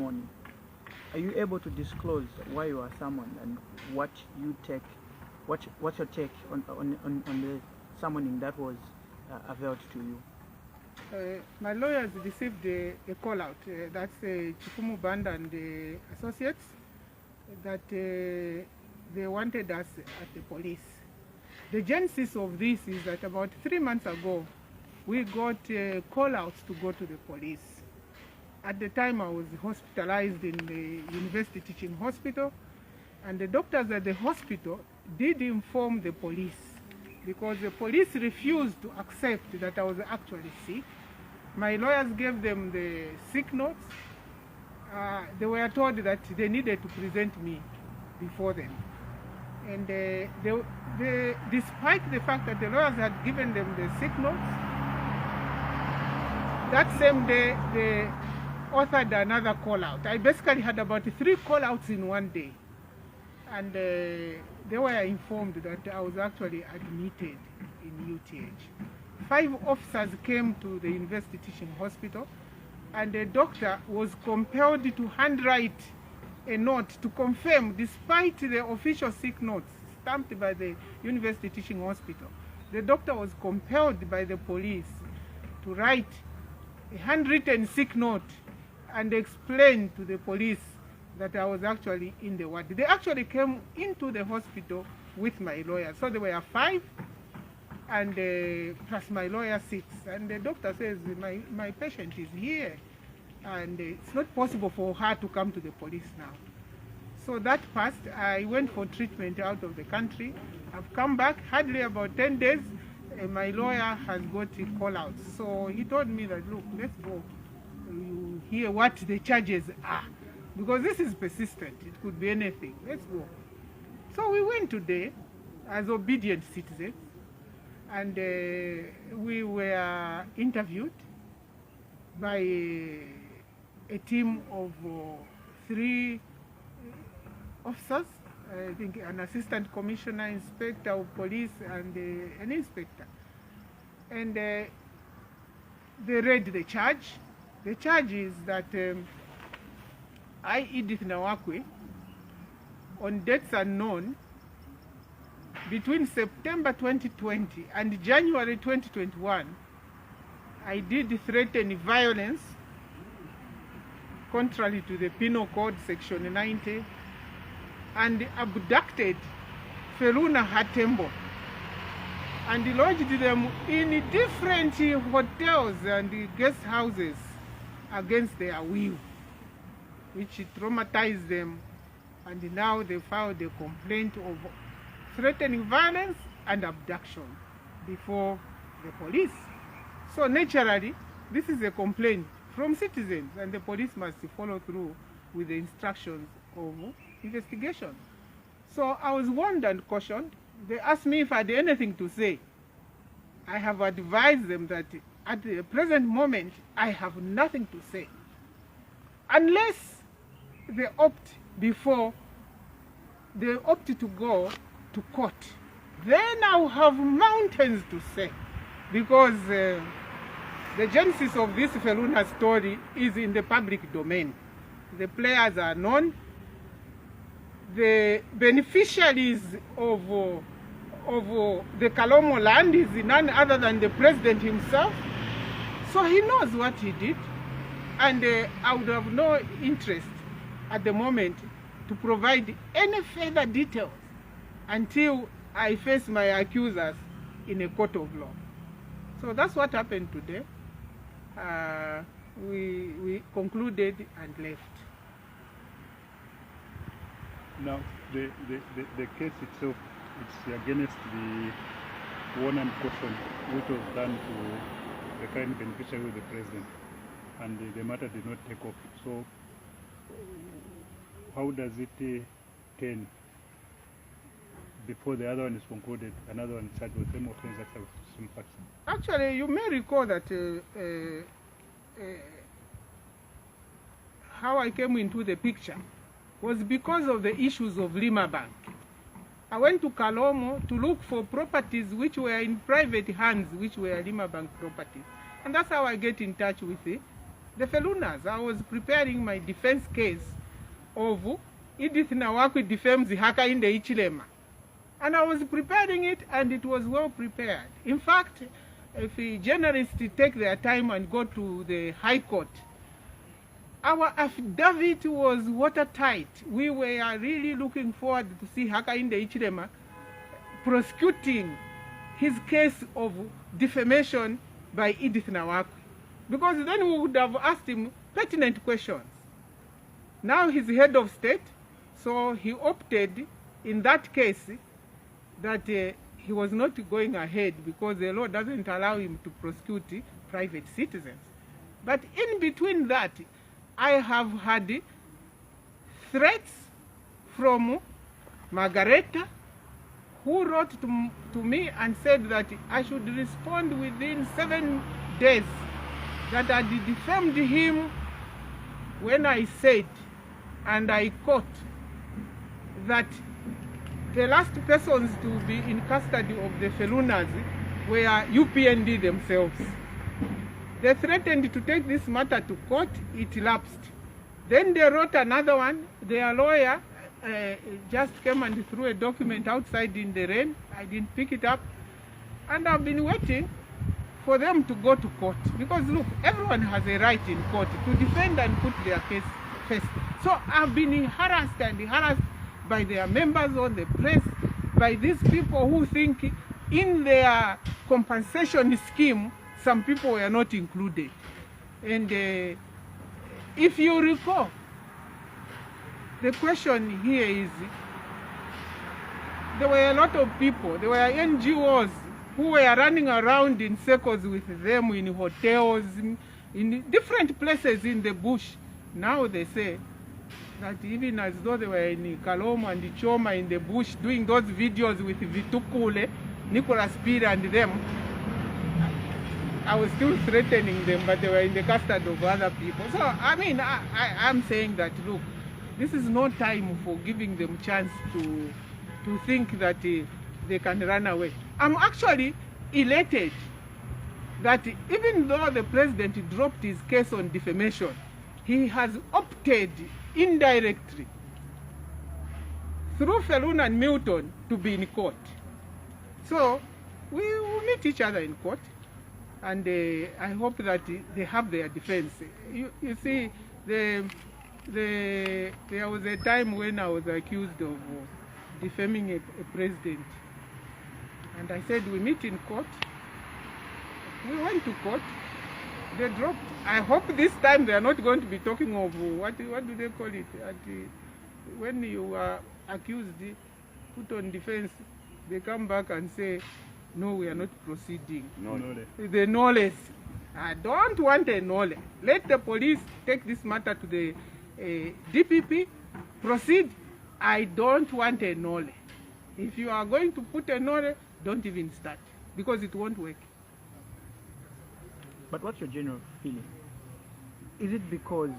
ceremony. Are you able to disclose why you are summoned and what you take, what's your take on the summoning that was availed to you? My lawyers received a call out. That's Chikumu Band and Associates, that they wanted us at the police. The genesis of this is that about 3 months ago, we got call outs to go to the police. At the time, I was hospitalized in the University Teaching Hospital, and the doctors at the hospital did inform the police, because the police refused to accept that I was actually sick. My lawyers gave them the sick notes. They were told that they needed to present me before them. And despite the fact that the lawyers had given them the sick notes, that same day they authored another call out. I basically had about 3 call outs in one day. And they were informed that I was actually admitted in UTH. 5 officers came to the University Teaching Hospital, and the doctor was compelled to handwrite a note to confirm, despite the official sick notes stamped by the University Teaching Hospital. The doctor was compelled by the police to write a handwritten sick note and explain to the police that I was actually in the ward. They actually came into the hospital with my lawyer. So there were 5, and plus my lawyer 6. And the doctor says, my patient is here, and it's not possible for her to come to the police now. So that passed. I went for treatment out of the country. I've come back, hardly about 10 days. My lawyer has got a call out. So he told me that, look, let's go. You hear what the charges are. Because this is persistent. It could be anything. Let's go. So we went today as obedient citizens, and we were interviewed by a team of 3 officers, I think an assistant commissioner, inspector of police, and an inspector. And they read the charge. The charge is that I, EDITH NAWAKWI, on dates unknown, between September 2020 and January 2021, I did threaten violence contrary to the Penal Code Section 90, and abducted Feluna Hatembo and lodged them in different hotels and guest houses against their will, which traumatized them, and now they filed a complaint of threatening violence and abduction before the police. So naturally, this is a complaint from citizens, and the police must follow through with the instructions of investigation. So I was warned and cautioned. They asked me if I had anything to say. I have advised them that at the present moment, I have nothing to say. Unless they opt to go to court, then I'll have mountains to say. Because the genesis of this Feluna story is in the public domain. The players are known. The beneficiaries of the Kalomo land is none other than the president himself. So he knows what he did, and I would have no interest at the moment to provide any further details until I face my accusers in a court of law. So that's what happened today. We concluded and left. Now, the case itself, it's against the warn and caution which was done to the current beneficiary of the president, and the matter did not take off. So how does it turn before the other one is concluded, another one charged with same offense as some facts? Actually, you may recall that how I came into the picture was because of the issues of Lima Bank. I went to Kalomo to look for properties which were in private hands, which were Lima Bank properties. And that's how I get in touch with the Felunas. I was preparing my defense case of EDITH NAWAKWI defames Hakainde Hichilema. And I was preparing it, and it was well prepared. In fact, if journalists take their time and go to the High Court, our affidavit was watertight. We were really looking forward to see Hakainde Hichilema prosecuting his case of defamation by EDITH NAWAKWI. Because then we would have asked him pertinent questions. Now he's head of state, so he opted in that case that he was not going ahead because the law doesn't allow him to prosecute private citizens. But in between that, I have had threats from Margareta, who wrote to me and said that I should respond within 7 days, that I defamed him when I said, and I quote, that the last persons to be in custody of the Felunas were UPND themselves. They threatened to take this matter to court. It lapsed. Then they wrote another one. Their lawyer just came and threw a document outside in the rain. I didn't pick it up. And I've been waiting for them to go to court. Because look, everyone has a right in court to defend and put their case first. So I've been harassed and harassed by their members on the press, by these people who think in their compensation scheme, some people were not included. And if you recall, the question here is, there were a lot of people, there were NGOs who were running around in circles with them in hotels, in different places in the bush. Now they say that even as though they were in Kalomo and Choma in the bush doing those videos with Vitukule, Nicholas Peter and them, I was still threatening them, but they were in the custody of other people. So, I mean, I'm saying that, look, this is no time for giving them chance to think that they can run away. I'm actually elated that even though the president dropped his case on defamation, he has opted indirectly through Feluna and Milton to be in court. So we will meet each other in court, and I hope that they have their defense. You see, there was a time when I was accused of defaming a president, and I said we meet in court. We went to court. They dropped. I hope this time they are not going to be talking of what do they call it? When you are accused, put on defense, they come back and say, no, we are not proceeding. No. The knowledge. I don't want a knowledge. Let the police take this matter to the DPP, proceed. I don't want a knowledge. If you are going to put a knowledge, don't even start, because it won't work. But what's your general feeling? Is it because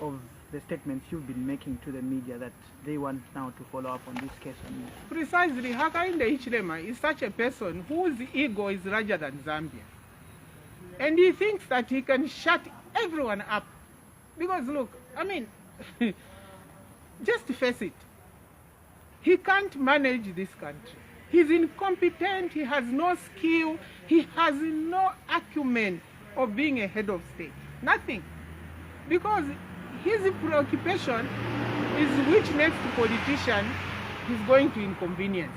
of the statements you've been making to the media that they want now to follow up on this case on you? Precisely. Hakainde Hichilema is such a person whose ego is larger than Zambia. And he thinks that he can shut everyone up. Because look, I mean, just face it. He can't manage this country. He's incompetent, he has no skill, he has no acumen of being a head of state. Nothing. Because his preoccupation is which next politician is going to inconvenience.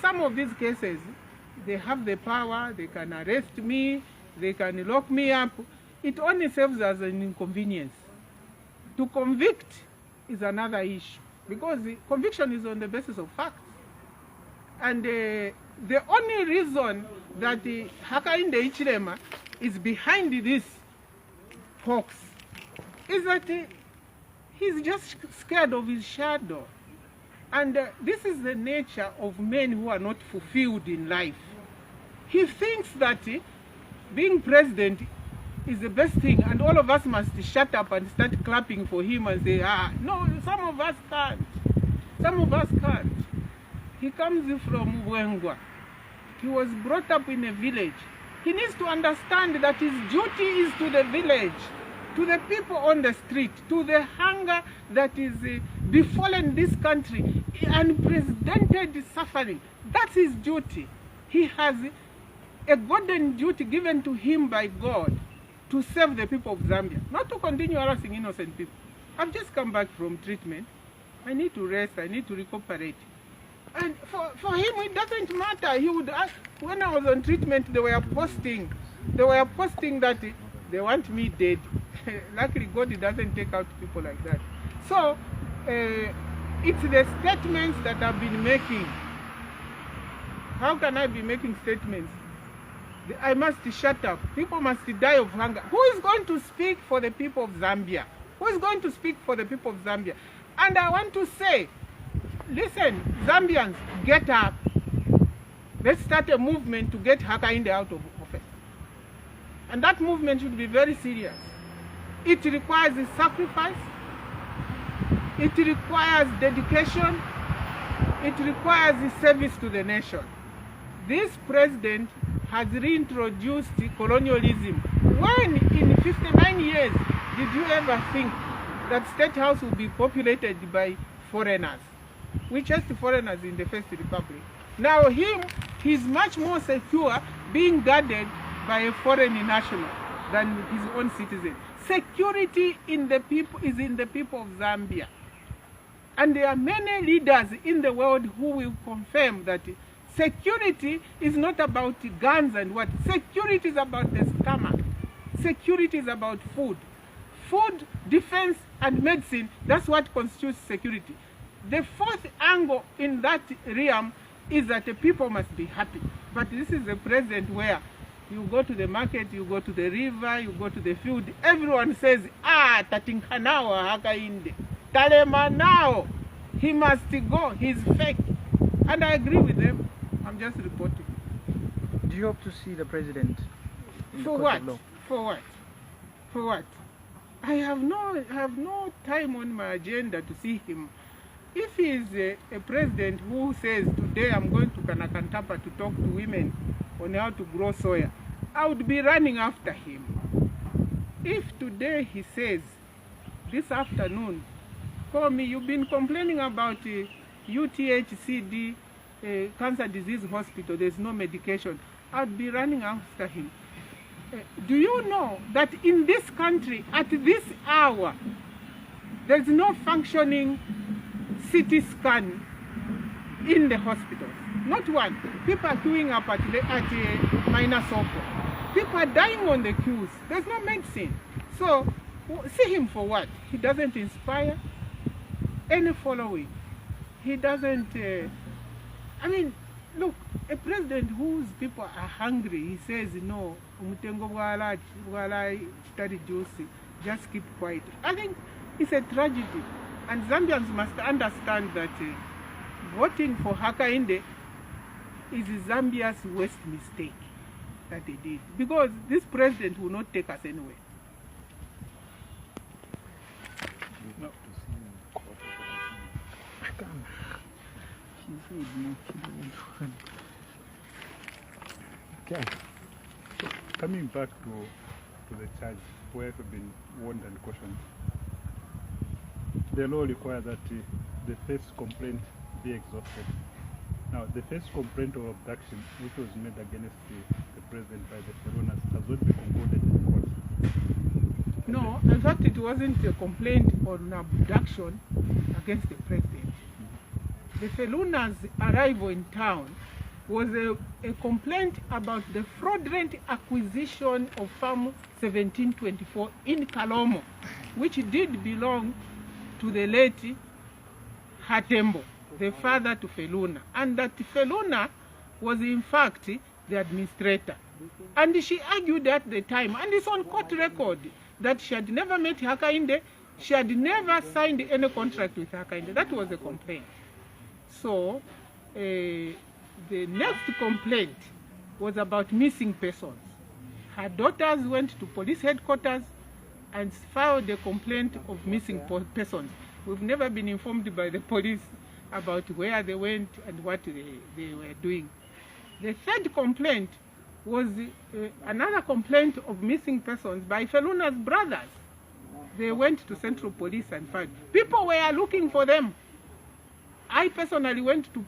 Some of these cases, they have the power, they can arrest me, they can lock me up. It only serves as an inconvenience. To convict is another issue, because the conviction is on the basis of facts. And the only reason that Hakainde Hichilema is behind this hoax is that he's just scared of his shadow. And this is the nature of men who are not fulfilled in life. He thinks that being president is the best thing, and all of us must shut up and start clapping for him and say, no, some of us can't. Some of us can't. He comes from Wengwa. He was brought up in a village He needs to understand that his duty is to the village, to the people on the street, to the hunger that is befallen this country, unprecedented suffering. That's his duty. He has a golden duty given to him by God to save the people of Zambia, not to continue harassing innocent people. I've just come back from treatment. I need to rest, I need to recuperate. And for him, it doesn't matter. He would ask, when I was on treatment, they were posting that they want me dead. Luckily, God doesn't take out people like that. So, it's the statements that I've been making. How can I be making statements? I must shut up. People must die of hunger. Who is going to speak for the people of Zambia? Who is going to speak for the people of Zambia? And I want to say, listen, Zambians, get up. Let's start a movement to get Hakainde out of office. And that movement should be very serious. It requires sacrifice. It requires dedication. It requires service to the nation. This president has reintroduced colonialism. When in 59 years did you ever think that State House will be populated by foreigners? We chased foreigners in the First Republic. Now he's much more secure being guarded by a foreign national than his own citizen. Security in the people is in the people of Zambia. And there are many leaders in the world who will confirm that security is not about guns and what. Security is about the stomach. Security is about food. Food, defense, and medicine, that's what constitutes security. The fourth angle in that realm is that the people must be happy. But this is a president where you go to the market, you go to the river, you go to the field, everyone says, Tatinkanawa Hakainde. Talemanao. He must go, he's fake. And I agree with them. I'm just reporting. Do you hope to see the president in For the court what? of law? For what? For what? I have no time on my agenda to see him. If he is a president who says, today I'm going to Kanakantapa to talk to women on how to grow soya, I would be running after him. If today he says, this afternoon, call me, you've been complaining about UTHCD, cancer disease hospital, there's no medication, I'd be running after him. Do you know that in this country, at this hour, there's no functioning CT scan in the hospitals? Not one. People are queuing up at minor Soko. People are dying on the queues. There's no medicine. So, see him for what? He doesn't inspire any following. He doesn't... I mean, look, a president whose people are hungry, he says, no, just keep quiet. I think it's a tragedy. And Zambians must understand that voting for Hakainde is Zambia's worst mistake that they did. Because this president will not take us anywhere. No. Okay. So, coming back to the charge where we've been warned and cautioned, the law requires that the first complaint be exhausted. Now, the first complaint of abduction, which was made against the president by the Felunas, has not been concluded in court. No, in fact, it wasn't a complaint on abduction against the president. The Felunas' arrival in town was a complaint about the fraudulent acquisition of Farm 1724 in Kalomo, which did belong to the late Hatembo, the father to Feluna, and that Feluna was in fact the administrator. And she argued at the time, and it's on court record, that she had never met Hakainde, she had never signed any contract with Hakainde. That was the complaint. So, the next complaint was about missing persons. Her daughters went to police headquarters and filed a complaint of missing persons. We've never been informed by the police about where they went and what they were doing. The third complaint was another complaint of missing persons by Feluna's brothers. They went to Central Police and found people were looking for them. I personally went to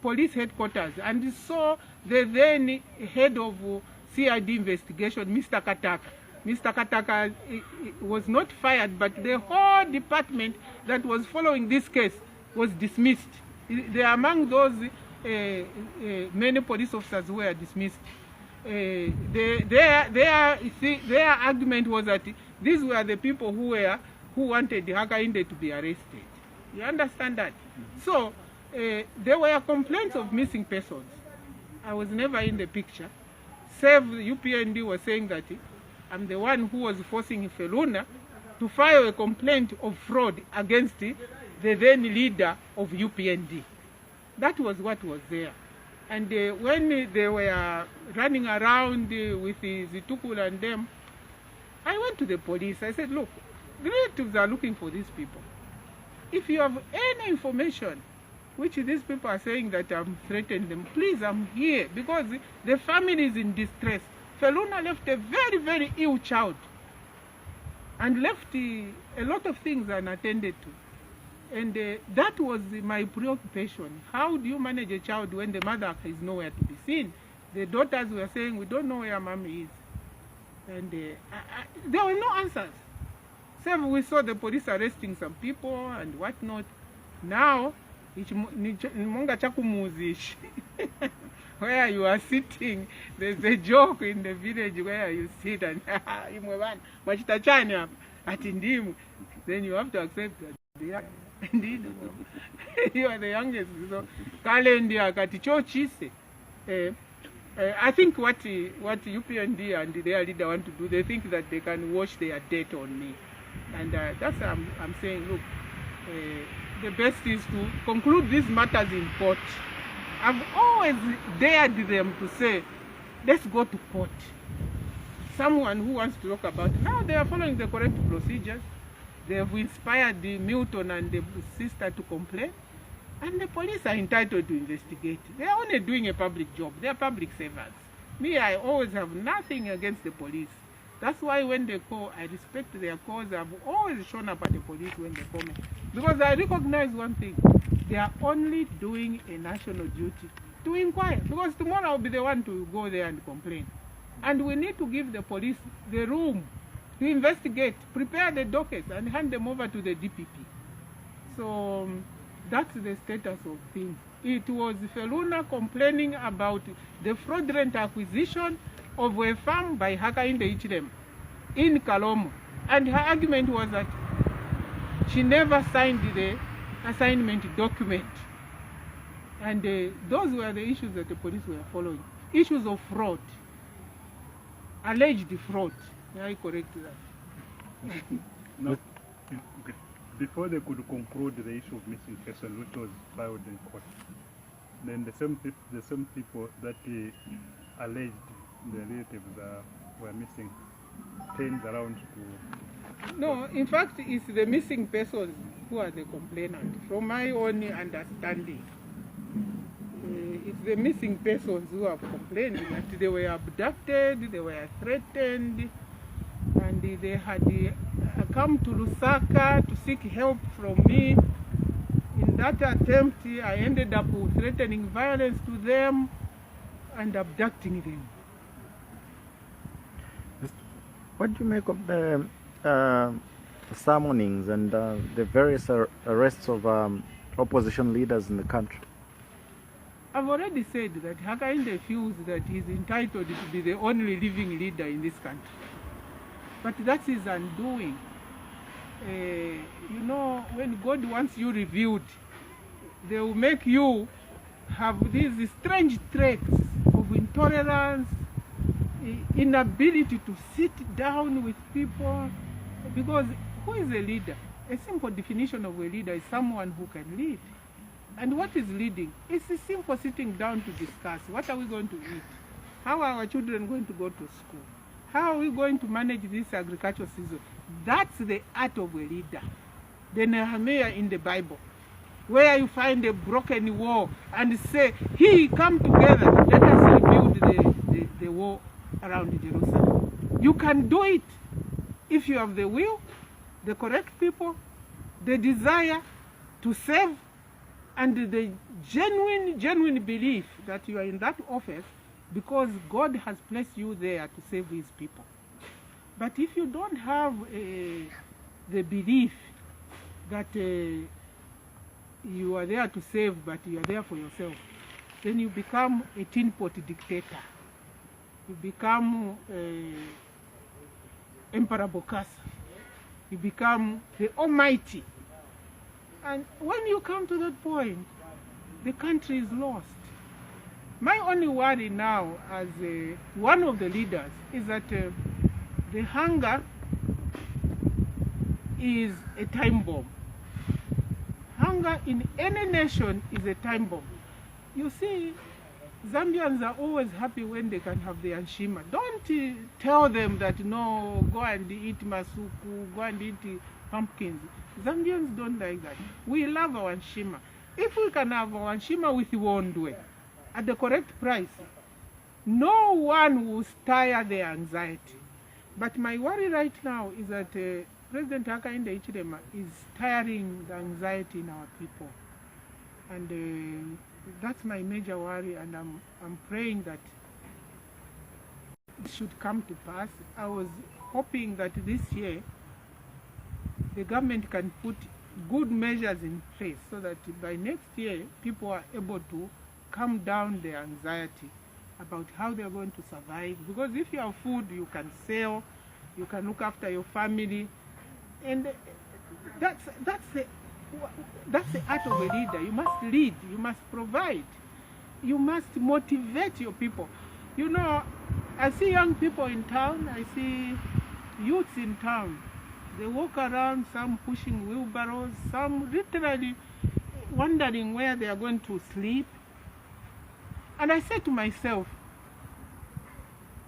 police headquarters and saw the then head of CID investigation, Mr. Kataka. Mr. Kataka was not fired, but the whole department that was following this case was dismissed. They are among those many police officers who were dismissed. Their argument was that these were the people who wanted Hakainde to be arrested. You understand that? So there were complaints of missing persons. I was never in the picture. Save UPND was saying that I'm the one who was forcing Feluna to file a complaint of fraud against the then leader of UPND. That was what was there. And when they were running around with Zitukul and them, I went to the police. I said, look, the relatives are looking for these people. If you have any information which these people are saying that I'm threatening them, please, I'm here, because the family is in distress. Feluna left a very, very ill child and left a lot of things unattended to. And that was my preoccupation. How do you manage a child when the mother is nowhere to be seen? The daughters were saying, we don't know where mommy is. And there were no answers. So we saw the police arresting some people and whatnot. Now, where you are sitting, there's a joke in the village where you sit and then you have to accept that. Indeed, you are the youngest. So, I think what UPND and their leader want to do, they think that they can wash their debt on me. And that's what I'm saying, look, the best is to conclude these matters in court. I've always dared them to say, let's go to court. Someone who wants to talk about it. Now they are following the correct procedures. They have inspired the Milton and the sister to complain. And the police are entitled to investigate. They are only doing a public job. They are public servants. Me, I always have nothing against the police. That's why when they call, I respect their cause. I've always shown up at the police when they call me. Because I recognize one thing. They are only doing a national duty to inquire. Because tomorrow I'll be the one to go there and complain. And we need to give the police the room to investigate, prepare the dockets, and hand them over to the DPP. So that's the status of things. It was Feluna complaining about the fraudulent acquisition of a farm by Hakainde Ichilem in Kalomo. And her argument was that she never signed the assignment document. And those were the issues that the police were following. Issues of fraud, alleged fraud. May I correct that? No. Okay. Before they could conclude the issue of missing person, which was filed in court, then the same people that alleged the relatives were missing turned around to... No, in fact, it's the missing persons who are the complainant, from my own understanding. It's the missing persons who have complained that they were abducted, they were threatened, and they had come to Lusaka to seek help from me. In that attempt, I ended up threatening violence to them and abducting them. What do you make of the summonings and the various arrests of opposition leaders in the country? I've already said that Hakainde feels that he's entitled to be the only living leader in this country. But that's his undoing. You know, when God wants you revealed, they will make you have these strange traits of intolerance, inability to sit down with people. Because who is a leader? A simple definition of a leader is someone who can lead. And what is leading? It's a simple sitting down to discuss. What are we going to eat? How are our children going to go to school? How are we going to manage this agricultural season? That's the art of a leader. The Nehemiah in the Bible, where you find a broken wall and say, "He come together, let us rebuild the the war around Jerusalem. You can do it if you have the will, the correct people, the desire to save, and the genuine belief that you are in that office because God has placed you there to save his people. But if you don't have the belief that you are there to save, but you are there for yourself, then you become a tin pot dictator. You become Emperor Bokassa. You become the Almighty. And when you come to that point, the country is lost. My only worry now as one of the leaders is that the hunger is a time bomb. Hunger in any nation is a time bomb. You see, Zambians are always happy when they can have their nshima. Don't tell them that, no, go and eat masuku, go and eat pumpkins. Zambians don't like that. We love our nshima. If we can have our nshima with Wondwe at the correct price, no one will tire their anxiety. But my worry right now is that President Hakainde Hichilema is tiring the anxiety in our people. And that's my major worry, and I'm praying that it should come to pass. I was hoping that this year the government can put good measures in place so that by next year people are able to calm down their anxiety about how they're going to survive. Because if you have food, you can sell, you can look after your family, and that's the art of a leader. You must lead, you must provide, you must motivate your people. You know, I see young people in town, I see youths in town. They walk around, some pushing wheelbarrows, some literally wondering where they are going to sleep. And I say to myself,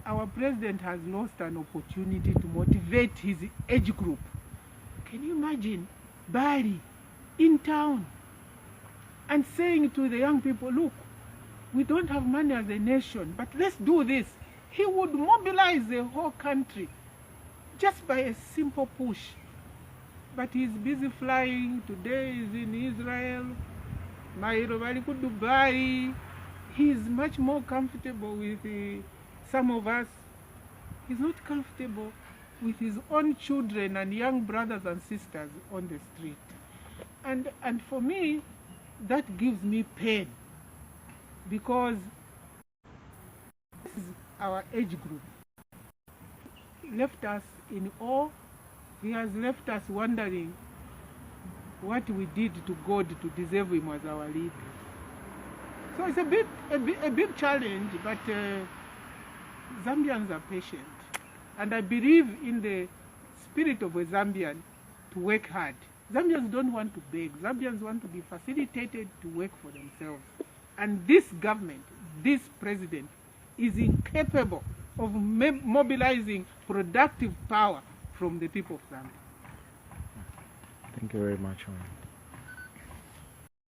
our president has lost an opportunity to motivate his age group. Can you imagine Bari in town and saying to the young people, look, we don't have money as a nation, but let's do this. He would mobilize the whole country just by a simple push. But he's busy flying. Today he's in Israel, Nairobi, Dubai. He's much more comfortable with some of us. He's not comfortable with his own children and young brothers and sisters on the street. And for me, that gives me pain, because this is our age group. He left us in awe. He has left us wondering what we did to God to deserve him as our leader. So it's a big challenge, but Zambians are patient. And I believe in the spirit of a Zambian to work hard. Zambians don't want to beg. Zambians want to be facilitated to work for themselves. And this government, this president, is incapable of mobilizing productive power from the people of Zambia. Thank you very much.